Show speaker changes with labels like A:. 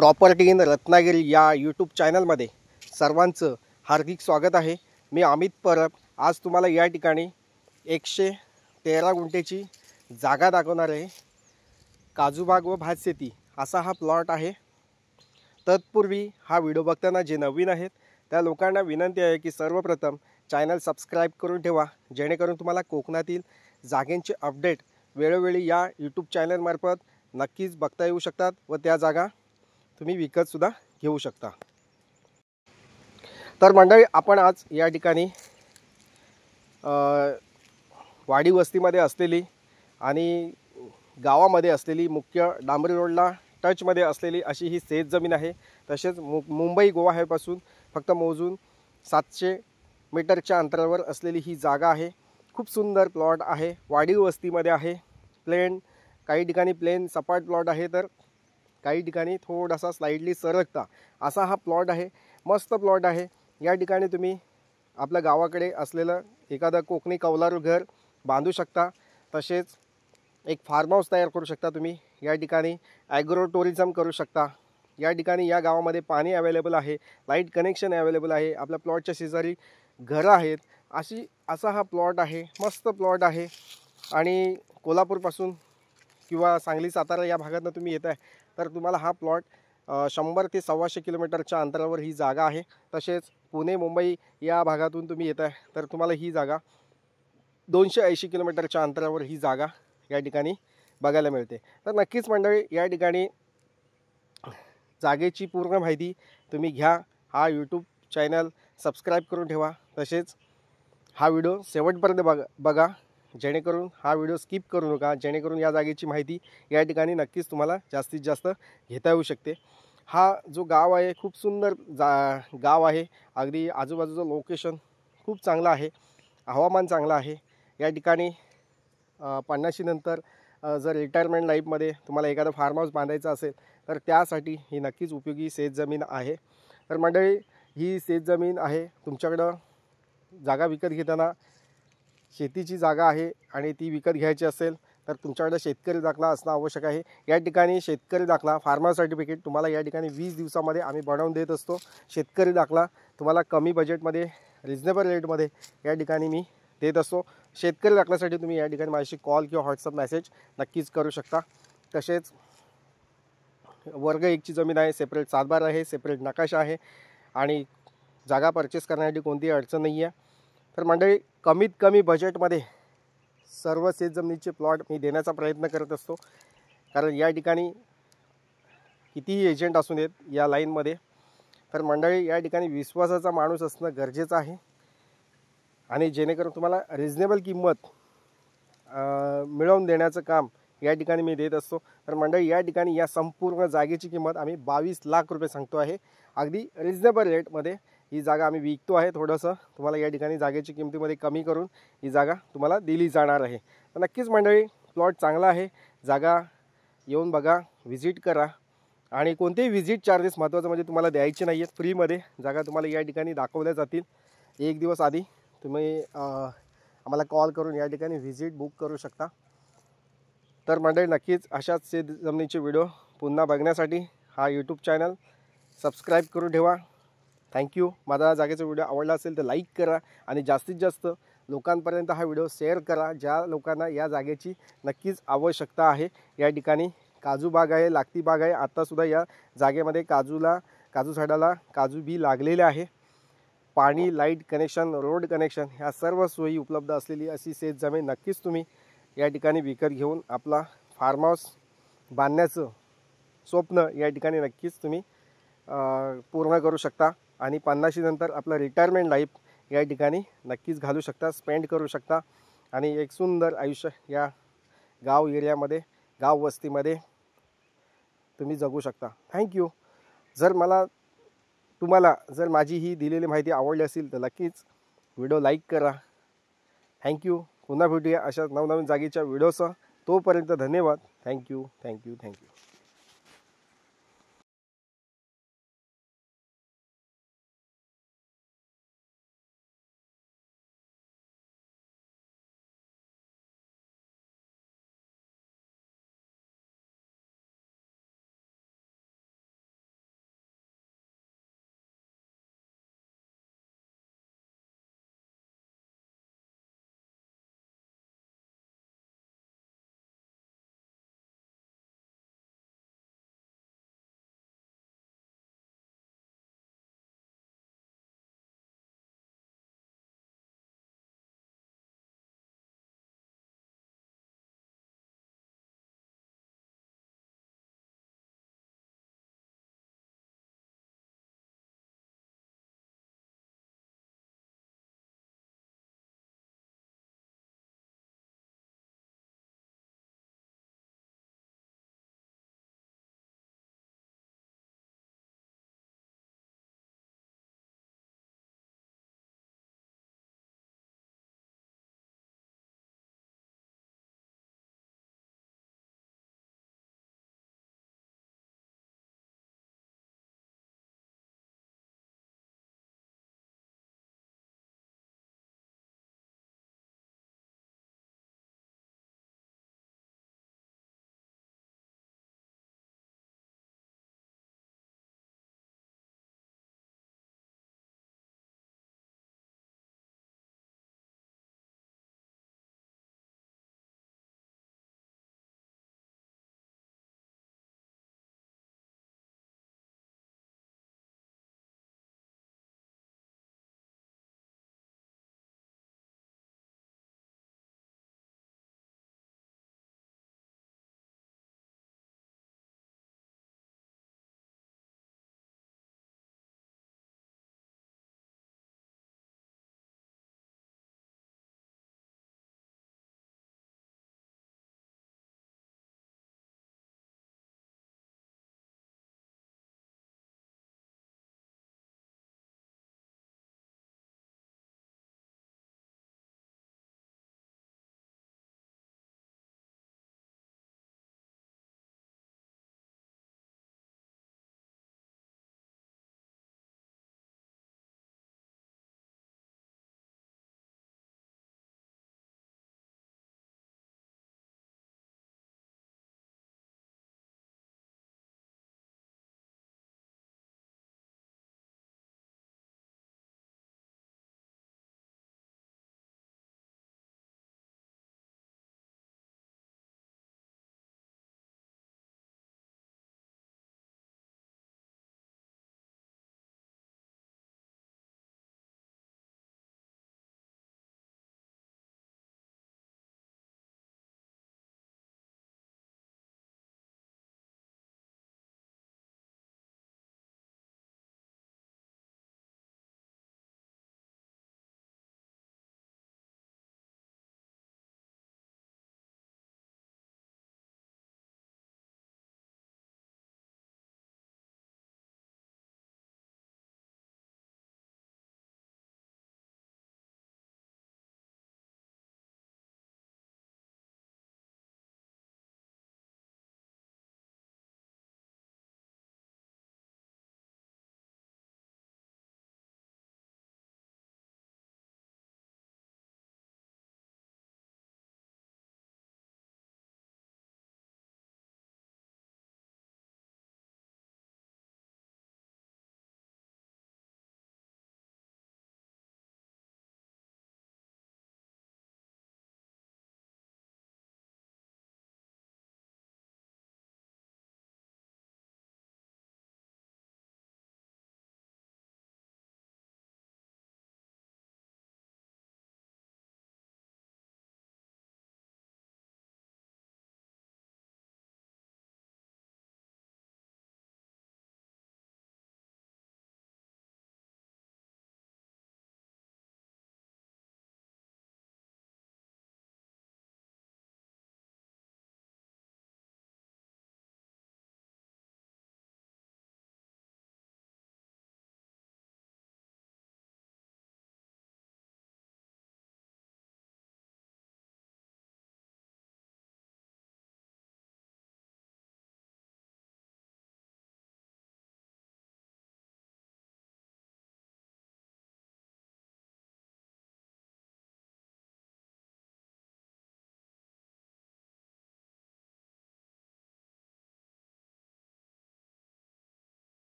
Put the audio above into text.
A: Property in Ratnagiri या YouTube चॅनलमध्ये सर्वांचं हार्दिक स्वागत आहे। मी अमित परब आज तुम्हाला या ठिकाणी 113 गुंठेची जागा दाखवणार आहे। काजूबाग व भातशेती असा हा प्लॉट आहे। तत्पूर्वी हा व्हिडिओ बघताना जे नवीन आहेत त्या लोकांना विनंती आहे की सर्वप्रथम चॅनल सबस्क्राइब करून ठेवा, जेणेकरून तुम्हाला कोकणातील जागेंचे अपडेट वेळोवेळी या यूट्यूब चॅनलमार्फत नक्कीच बघता येऊ शकतात व त्या जागा तुम्ही विकत सुद्धा घेऊ शकता। तर मंडळी, आपण आज या ठिकाणी वाडी वस्तीमध्ये असलेली आणि गावामध्ये असलेली मुख्य डांबरी रोडला टचमध्ये असलेली अशी ही शेत जमीन आहे। तसेच मुंबई गोवा हायपासून फक्त मोजून 700 मीटरच्या अंतरावर असलेली ही जागा आहे। खूप सुंदर प्लॉट आहे, वाडी वस्तीमध्ये आहे। प्लेन काही ठिकाणी प्लेन सपाट प्लॉट आहे, तर काही ठिकाणी थोडासा स्लाइडली सरकता असा हा प्लॉट आहे। मस्त प्लॉट आहे। या ठिकाणी तुम्ही आपल्या गावाकडे असलेलं एखादं कोकणी कौलारू घर बांधू शकता। तसेच एक फार्म हाऊस तयार करू शकता तुम्ही। या ठिकाणी ॲग्रो टुरिझम करू शकता। या ठिकाणी या गावामध्ये पाणी अवेलेबल आहे, लाईट कनेक्शन अवेलेबल आहे, आपल्या प्लॉटच्या शेजारी घरं आहेत। असा हा प्लॉट आहे, मस्त प्लॉट आहे। आणि कोल्हापूरपासून किंवा सांगली सातारा या भागातून तुम्ही येत आहे तर तुम्हाला हा प्लॉट 100 ते 125 किलोमीटरच्या अंतरावर ही जागा आहे। तसेच पुणे मुंबई या भागातून तुम्ही येत आहे तर तुम्हाला ही जागा 280 किलोमीटरच्या अंतरावर ही जागा या ठिकाणी बघायला मिळते। तर नक्कीच मंडळी, या ठिकाणी जागेची पूर्ण माहिती तुम्ही घ्या। हा यूट्यूब चॅनल सबस्क्राइब करून ठेवा। तसेच हा व्हिडिओ शेवटपर्यंत बघा, जेणेकरून हा व्हिडिओ स्किप करू नका, जेणेकरून या जागेची माहिती या ठिकाणी नक्कीच तुम्हाला जास्तीत जास्त घेता येऊ शकते। हा जो गाव आहे खूप सुंदर गाव आहे। अगदी आजूबाजूचं लोकेशन खूप चांगलं आहे, हवामान चांगलं आहे। या ठिकाणी 50 नंतर जर रिटायरमेंट लाईफमध्ये तुम्हाला एखादं फार्म हाऊस बांधायचं असेल तर त्यासाठी ही नक्कीच उपयोगी शेतजमीन आहे। तर मंडळी, ही शेतजमीन आहे। तुमच्याकडं जागा विकत घेताना शेतीची जागा आहे आणि ती विकत घ्यायची असेल तर तुमच्याकडे शेतकरी दाखला असणं आवश्यक आहे। या ठिकाणी शेतकरी दाखला फार्मर सर्टिफिकेट तुम्हाला या ठिकाणी 20 दिवसामध्ये आम्ही बनवून देत असतो। शेतकरी दाखला तुम्हाला कमी बजेटमध्ये रिजनेबल रेटमध्ये या ठिकाणी मी देत असतो। शेतकरी दाखल्यासाठी तुम्ही या ठिकाणी माझ्याशी कॉल किंवा व्हॉट्सअप मेसेज नक्कीच करू शकता। तसेच वर्ग 1ची जमीन आहे, सेपरेट सातबार आहे, सेपरेट नकाशा आहे आणि जागा परचेस करण्यासाठी कोणतीही अडचण नाही आहे। तर मंडळी, कमीत कमी बजेटमध्ये सर्व शेतजमिनीचे प्लॉट मी देण्याचा प्रयत्न करत असतो, कारण या ठिकाणी कितीही एजंट असू देत या लाईनमध्ये। तर मंडळी, या ठिकाणी विश्वासाचा माणूस असणं गरजेचं आहे आणि जेणेकरून तुम्हाला रिजनेबल किंमत मिळवून देण्याचं काम या ठिकाणी मी देत असतो। तर मंडळी, या ठिकाणी या संपूर्ण जागेची किंमत आम्ही 22 लाख रुपये सांगतो आहे। अगदी रिजनेबल रेटमध्ये ही जागा आम्ही विकतो आहे। थोडंसं तुम्हाला या ठिकाणी जागेची किमतीमध्ये कमी करून ही जागा तुम्हाला दिली जाणार आहे। तर नक्कीच मंडळी, प्लॉट चांगला आहे, जागा येऊन बघा, व्हिजिट करा आणि कोणतेही व्हिजिट चार्जेस महत्त्वाचं म्हणजे तुम्हाला द्यायचे नाही आहेत। फ्रीमध्ये जागा तुम्हाला या ठिकाणी दाखवल्या जातील। एक दिवस आधी तुम्ही आम्हाला कॉल करून या ठिकाणी व्हिजिट बुक करू शकता। तर मंडळी, नक्कीच अशाच शेतजमिनीचे व्हिडिओ पुन्हा बघण्यासाठी हा यूट्यूब चॅनल सबस्क्राइब करून ठेवा। थँक्यू। माझा जागेचा व्हिडिओ आवडला असेल तर लाईक करा आणि जास्तीत जास्त लोकांपर्यंत हा व्हिडिओ शेअर करा, ज्या लोकांना या जागेची नक्कीच आवश्यकता आहे। या ठिकाणी काजू बाग आहे, लागती बाग आहे। आत्तासुद्धा या जागेमध्ये काजू झाडाला काजू बी लागलेले आहे। पाणी, लाईट कनेक्शन, रोड कनेक्शन ह्या सर्व सोयी उपलब्ध असलेली अशी शेतजमीन नक्कीच तुम्ही या ठिकाणी विकत घेऊन आपला फार्म हाऊस बांधण्याचं स्वप्न या ठिकाणी नक्कीच तुम्ही पूर्ण करू शकता आणि 50 नंतर आपलं रिटायरमेंट लाईफ या ठिकाणी नक्कीच घालू शकता, स्पेंड करू शकता आणि एक सुंदर आयुष्य या गाव एरियामध्ये, गाव वस्तीमध्ये तुम्ही जगू शकता। थँक्यू। तुम्हाला जर माझी ही दिलेली माहिती आवडली असेल तर नक्कीच व्हिडिओ लाईक करा। थँक्यू। पुन्हा भेटूया अशा नवनवीन जागेच्या व्हिडिओसह। तोपर्यंत धन्यवाद। थँक्यू।